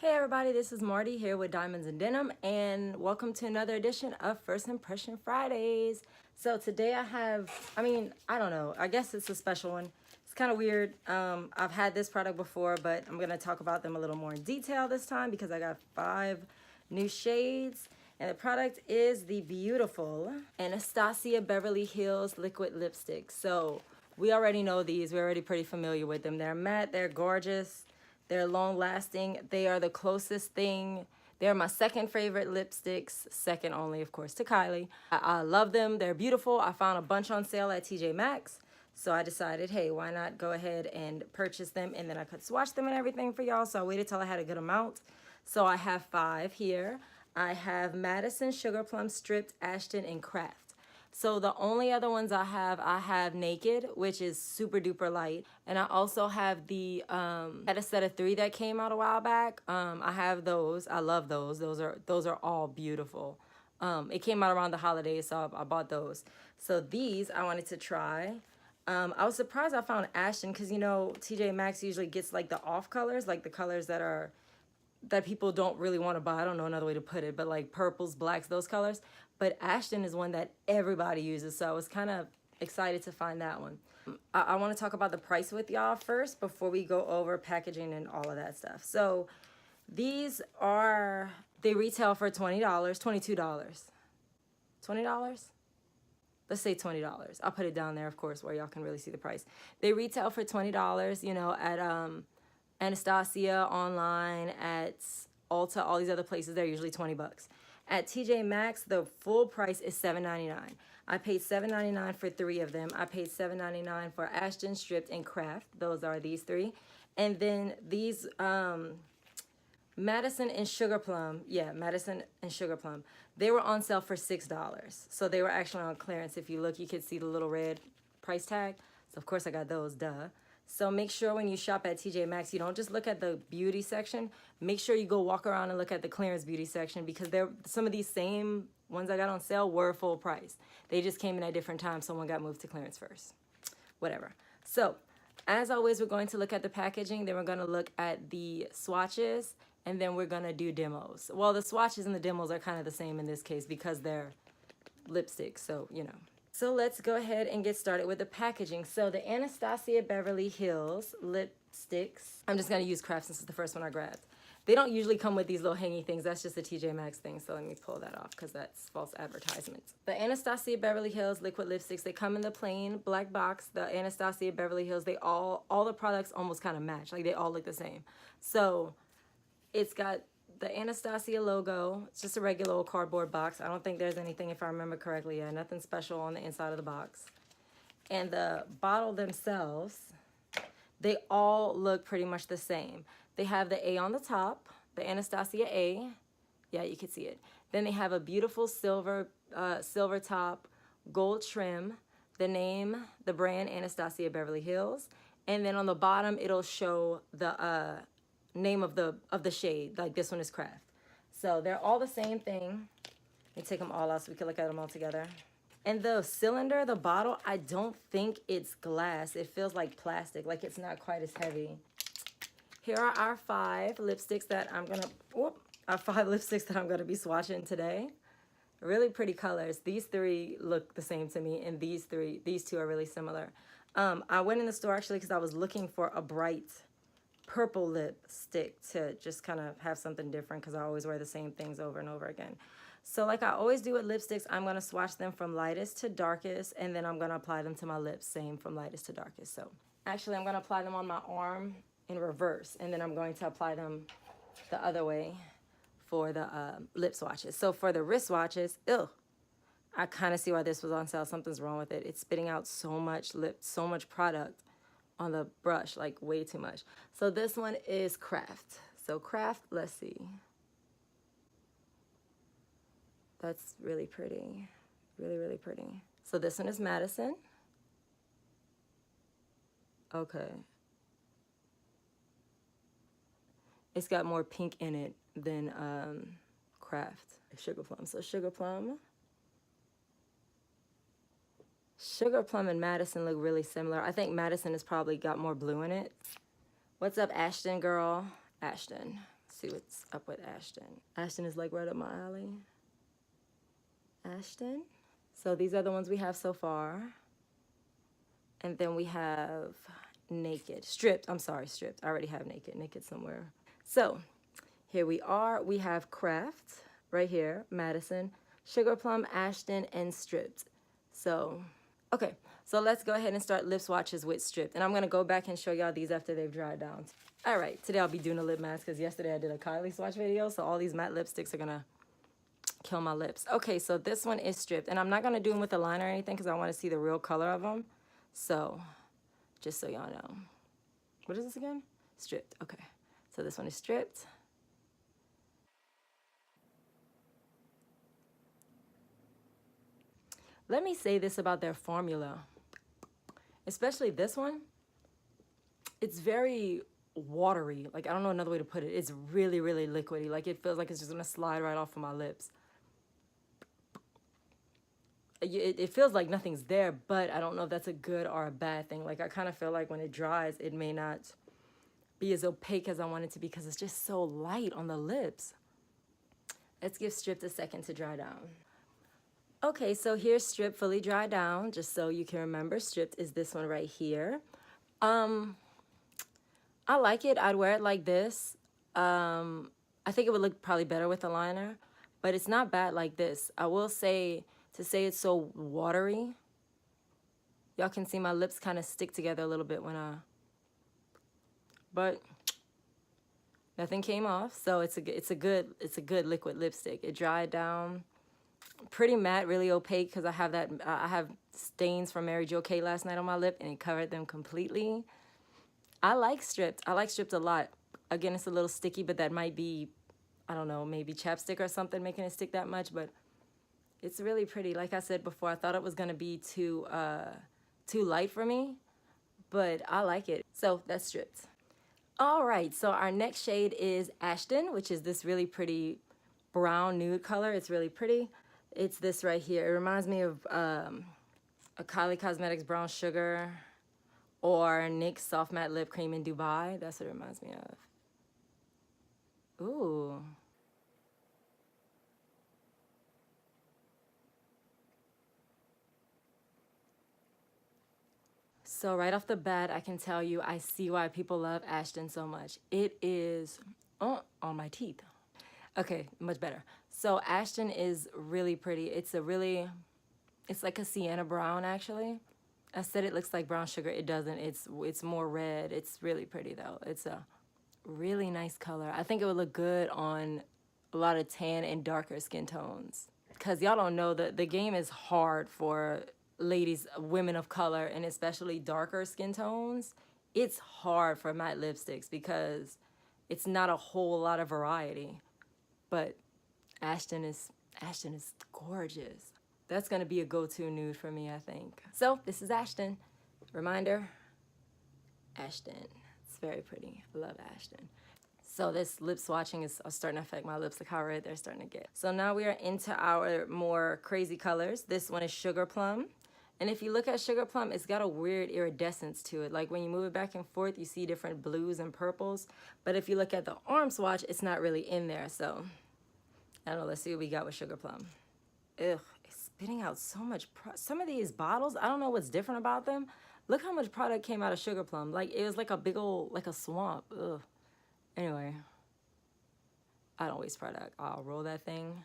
Hey everybody, this is Marty here with Diamonds and Denim, and welcome to another edition of First Impression Fridays. So today I have, I don't know, I guess it's a special one. It's kind of weird. I've had this product before, but I'm going to talk about them a little more in detail this time because I got 5 new shades. And the product is the beautiful Anastasia Beverly Hills Liquid Lipstick. So we already know these. We're already pretty familiar with them. They're matte, they're gorgeous. They're long lasting. They are the closest thing. They're my second favorite lipsticks, second only, of course, to Kylie. I love them. They're beautiful. I found a bunch on sale at TJ Maxx. So I decided, hey, why not go ahead and purchase them, and then I could swatch them and everything for y'all. So I waited till I had a good amount. So I have 5 here. I have Madison, Sugar Plum, Stripped, Ashton, and Craft. So the only other ones I have Naked, which is super duper light. And I also have the, had a set of 3 that came out a while back. I have those. I love those. Those are all beautiful. It came out around the holidays, so I bought those. So these I wanted to try. I was surprised I found Ashton because, you know, TJ Maxx usually gets like the off colors, like the colors that people don't really want to buy. I don't know another way to put it, but like purples, blacks, those colors. But Ashton is one that everybody uses, so I was kind of excited to find that one. I want to talk about the price with y'all first before we go over packaging and all of that stuff. So these they retail for $20, $22. $20? Let's say $20. I'll put it down there, of course, where y'all can really see the price. They retail for $20, you know, at Anastasia, online, at Ulta, all these other places. They're usually 20 bucks. At TJ Maxx, the full price is $7.99. I paid $7.99 for 3 of them. I paid $7.99 for Ashton, Stripped, and Craft. Those are these 3. And then these Madison and Sugar Plum. Yeah, Madison and Sugar Plum. They were on sale for $6. So they were actually on clearance. If you look, you can see the little red price tag. So of course I got those, duh. So make sure when you shop at TJ Maxx, you don't just look at the beauty section. Make sure you go walk around and look at the clearance beauty section because some of these same ones I got on sale were full price. They just came in at different times. Someone got moved to clearance first. Whatever. So as always, we're going to look at the packaging. Then we're going to look at the swatches. And then we're going to do demos. Well, the swatches and the demos are kind of the same in this case because they're lipsticks. So, you know. So let's go ahead and get started with the packaging. So the Anastasia Beverly Hills lipsticks. I'm just going to use Craft since it's the first one I grabbed. They don't usually come with these little hangy things. That's just a TJ Maxx thing. So let me pull that off because that's false advertisement. The Anastasia Beverly Hills liquid lipsticks, they come in the plain black box. The Anastasia Beverly Hills, all the products almost kind of match. Like they all look the same. So it's got the Anastasia logo. It's just a regular old cardboard box. I don't think there's anything, if I remember correctly, nothing special on the inside of the box. And the bottle themselves, they all look pretty much the same. They have the A on the top, the Anastasia A. Yeah, you can see it. Then they have a beautiful silver top, gold trim, the name, the brand Anastasia Beverly Hills. And then on the bottom, it'll show the name of the shade. Like this one is Craft. So they're all the same thing. Let me take them all out so we can look at them all together. And the cylinder, the bottle, I don't think it's glass. It feels like plastic, like it's not quite as heavy. Here are our 5 lipsticks that I'm gonna be swatching today. Really pretty colors. These 3 look the same to me, and these 2 are really similar. I went in the store actually because I was looking for a bright purple lipstick to just kind of have something different because I always wear the same things over and over again. So like I always do with lipsticks, I'm going to swatch them from lightest to darkest, and then I'm going to apply them to my lips, same from lightest to darkest. So actually I'm going to apply them on my arm in reverse, and then I'm going to apply them the other way for the lip swatches. So for the wrist swatches, I kind of see why this was on sale. Something's wrong with it. It's spitting out so much product on the brush, like way too much. So this one is Craft. So Craft, let's see. That's really pretty. Really, really pretty. So this one is Madison. Okay. It's got more pink in it than Craft. Sugar Plum. So Sugar Plum. Sugar Plum and Madison look really similar. I think Madison has probably got more blue in it. What's up, Ashton girl? Ashton. see what's up with Ashton. Ashton is like right up my alley. Ashton. So these are the ones we have so far. And then we have Naked. Stripped. I'm sorry, Stripped. I already have Naked. Naked somewhere. So here we are. We have Craft right here. Madison, Sugar Plum, Ashton, and Stripped. So, okay. So let's go ahead and start lip swatches with Stripped. And I'm going to go back and show y'all these after they've dried down. All right. Today I'll be doing a lip mask because yesterday I did a Kylie swatch video. So all these matte lipsticks are going to kill my lips. Okay, so this one is Stripped. And I'm not going to do them with a liner or anything because I want to see the real color of them. So, just so y'all know. What is this again? Stripped. Okay. So this one is Stripped. Let me say this about their formula. Especially this one. It's very watery. Like, I don't know another way to put it. It's really, really liquidy. Like, it feels like it's just going to slide right off of my lips. It feels like nothing's there, but I don't know if that's a good or a bad thing. Like, I kind of feel like when it dries, it may not be as opaque as I want it to be because it's just so light on the lips. Let's give Stripped a second to dry down. Okay, so here's Stripped fully dried down. Just so you can remember, Stripped is this one right here. I like it. I'd wear it like this. I think it would look probably better with a liner, but it's not bad like this. I will say, to say it's so watery, y'all can see my lips kind of stick together a little bit when but nothing came off. So it's a good liquid lipstick. It dried down pretty matte, really opaque because I have stains from Mary Jo K last night on my lip and it covered them completely. I like Stripped. I like Stripped a lot. Again, it's a little sticky, but that might be, I don't know, maybe chapstick or something making it stick that much, but it's really pretty. Like I said before, I thought it was going to be too light for me, but I like it. So that's Stripped. All right, so our next shade is Ashton, which is this really pretty brown nude color. It's really pretty. It's this right here. It reminds me of a Kylie Cosmetics Brown Sugar or NYX Soft Matte Lip Cream in Dubai. That's what it reminds me of. Ooh. So right off the bat, I can tell you, I see why people love Ashton so much. It is on my teeth. Okay, much better. So Ashton is really pretty. It's like a sienna brown, actually. I said it looks like brown sugar. It doesn't. It's more red. It's really pretty, though. It's a really nice color. I think it would look good on a lot of tan and darker skin tones. Because y'all don't know, the game is hard for ladies, women of color, and especially darker skin tones. It's hard for matte lipsticks because it's not a whole lot of variety. But Ashton is gorgeous. That's gonna be a go-to nude for me, I think. So this is Ashton. Reminder, Ashton. It's very pretty. I love Ashton. So this lip swatching is starting to affect my lips. Look how red they're starting to get. So now we are into our more crazy colors. This one is Sugar Plum. And if you look at Sugar Plum, it's got a weird iridescence to it. Like when you move it back and forth, you see different blues and purples. But if you look at the arm swatch, it's not really in there. So I don't know. Let's see what we got with Sugar Plum. Ugh, it's spitting out so much. Some of these bottles, I don't know what's different about them. Look how much product came out of Sugar Plum. Like it was like a big old, like a swamp. Ugh. Anyway, I don't waste product. I'll roll that thing.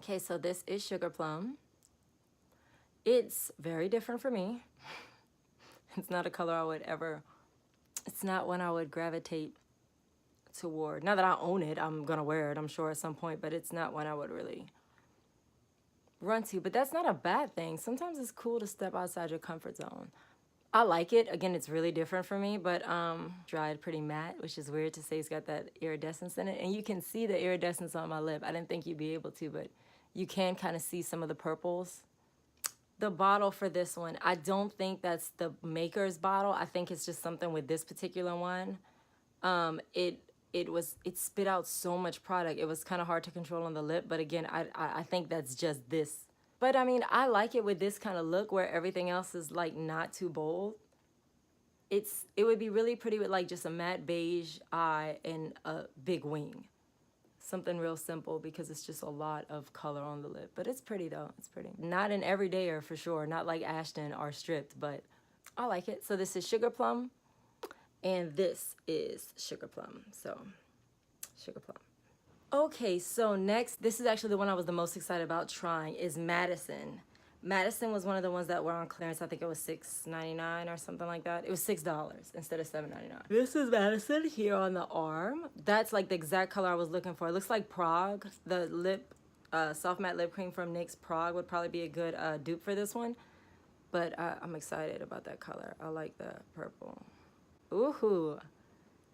Okay, so this is Sugar Plum. It's very different for me. It's not a color I would ever, it's not one I would gravitate toward. Now that I own it, I'm gonna wear it, I'm sure at some point, but it's not one I would really run to. But that's not a bad thing. Sometimes it's cool to step outside your comfort zone. I like it. Again, it's really different for me, but dried pretty matte, which is weird to say it's got that iridescence in it. And you can see the iridescence on my lip. I didn't think you'd be able to, but you can kind of see some of the purples. The bottle for this one, I don't think that's the maker's bottle. I think it's just something with this particular one. It spit out so much product. It was kind of hard to control on the lip, but again, I think that's just this But I mean, I like it with this kind of look where everything else is like not too bold. It would be really pretty with like just a matte beige eye and a big wing. Something real simple because it's just a lot of color on the lip. But it's pretty though, it's pretty. Not an everydayer for sure, not like Ashton or Stripped, but I like it. So this is Sugar Plum and this is Sugar Plum. So Sugar Plum. Okay, so next, this is actually the one I was the most excited about trying, is Madison. Madison was one of the ones that were on clearance. I think it was $6.99 or something like that. It was $6 instead of $7.99. This is Madison here on the arm. That's like the exact color I was looking for. It looks like Prague. The lip, soft matte lip cream from NYX Prague would probably be a good dupe for this one. But I'm excited about that color. I like the purple. Ooh,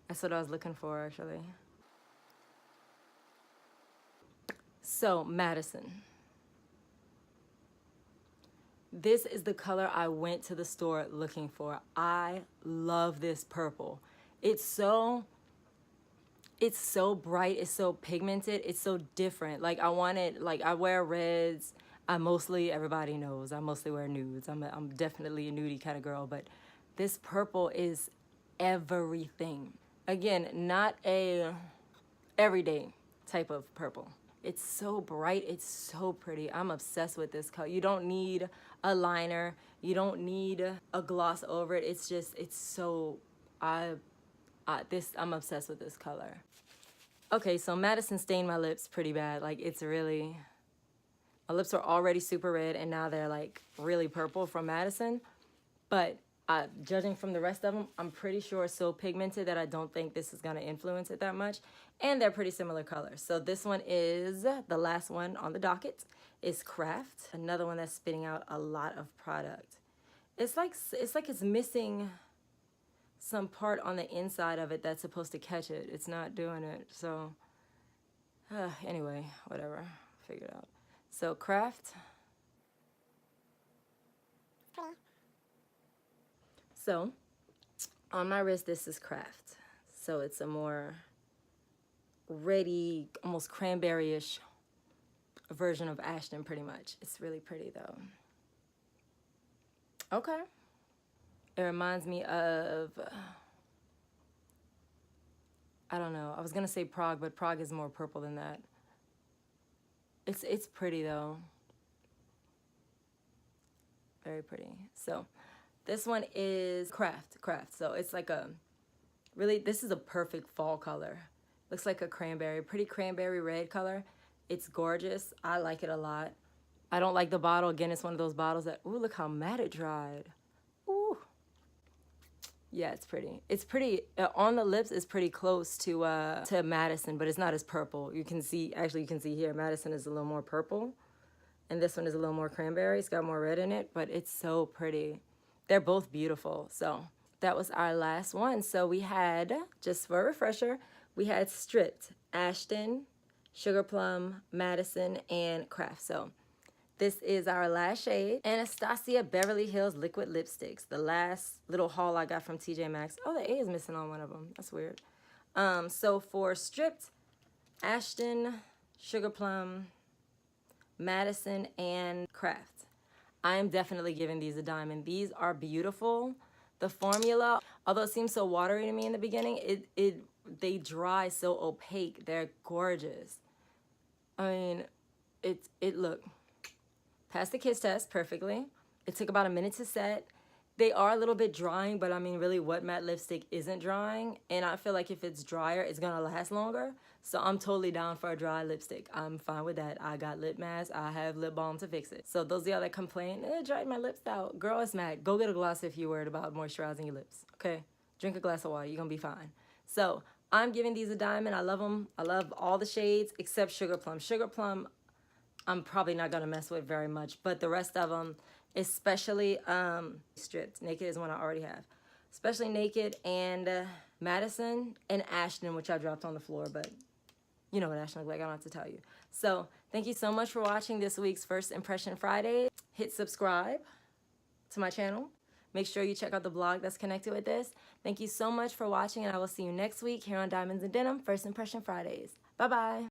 that's what I was looking for actually. So, Madison. This is the color I went to the store looking for. I love this purple. It's so bright, it's so pigmented, it's so different. Like I wear reds. Everybody knows, I mostly wear nudes. I'm definitely a nudie kind of girl, but this purple is everything. Again, not a everyday type of purple. It's so bright, it's so pretty. I'm obsessed with this color. You don't need a liner, you don't need a gloss over it. It's so, I'm obsessed with this color. Okay, so Madison stained my lips pretty bad. Like it's really, my lips are already super red and now they're like really purple from Madison. But judging from the rest of them, I'm pretty sure it's so pigmented that I don't think this is gonna influence it that much. And they're pretty similar colors. So this one is the last one on the docket, is Craft. Another one that's spitting out a lot of product. It's like it's missing some part on the inside of it that's supposed to catch it. It's not doing it. So anyway, whatever, figure it out. So Craft. So on my wrist, this is Craft. So it's a more reddy, almost cranberry-ish version of Ashton pretty much. It's really pretty though. Okay. It reminds me of, I don't know, I was gonna say Prague, but Prague is more purple than that. It's pretty though. Very pretty. So this one is Craft. So it's like this is a perfect fall color. Looks like a cranberry, pretty cranberry red color. It's gorgeous. I like it a lot. I don't like the bottle. Again, it's one of those bottles that, ooh, look how matte it dried. Ooh. Yeah, it's pretty. It's pretty, on the lips, it's pretty close to Madison, but it's not as purple. You can see here, Madison is a little more purple, and this one is a little more cranberry. It's got more red in it, but it's so pretty. They're both beautiful. So that was our last one. So we had, just for a refresher, we had Stripped, Ashton, Sugar Plum, Madison, and Craft. So this is our last shade. Anastasia Beverly Hills Liquid Lipsticks. The last little haul I got from TJ Maxx. Oh, the A is missing on one of them. That's weird. So for Stripped, Ashton, Sugar Plum, Madison, and Craft, I am definitely giving these a diamond. These are beautiful. The formula, although it seems so watery to me in the beginning, they dry so opaque. They're gorgeous. I mean, look, passed the kiss test perfectly. It took about a minute to set. They are a little bit drying, but I mean, really, what matte lipstick isn't drying? And I feel like if it's drier, it's gonna last longer. So I'm totally down for a dry lipstick. I'm fine with that. I got lip mask. I have lip balm to fix it. So those of y'all that complain, it dried my lips out. Girl, it's matte. Go get a gloss if you're worried about moisturizing your lips, okay? Drink a glass of water. You're gonna be fine. So I'm giving these a diamond. I love them. I love all the shades except Sugar Plum. Sugar Plum, I'm probably not gonna mess with very much, but the rest of them, especially Stripped. Naked is one I already have. Especially Naked and Madison and Ashton, which I dropped on the floor, but you know what Ashton looks like, I don't have to tell you. So thank you so much for watching this week's First Impression Friday. Hit subscribe to my channel. Make sure you check out the blog that's connected with this. Thank you so much for watching, and I will see you next week here on Diamonds and Denim, First Impression Fridays. Bye-bye.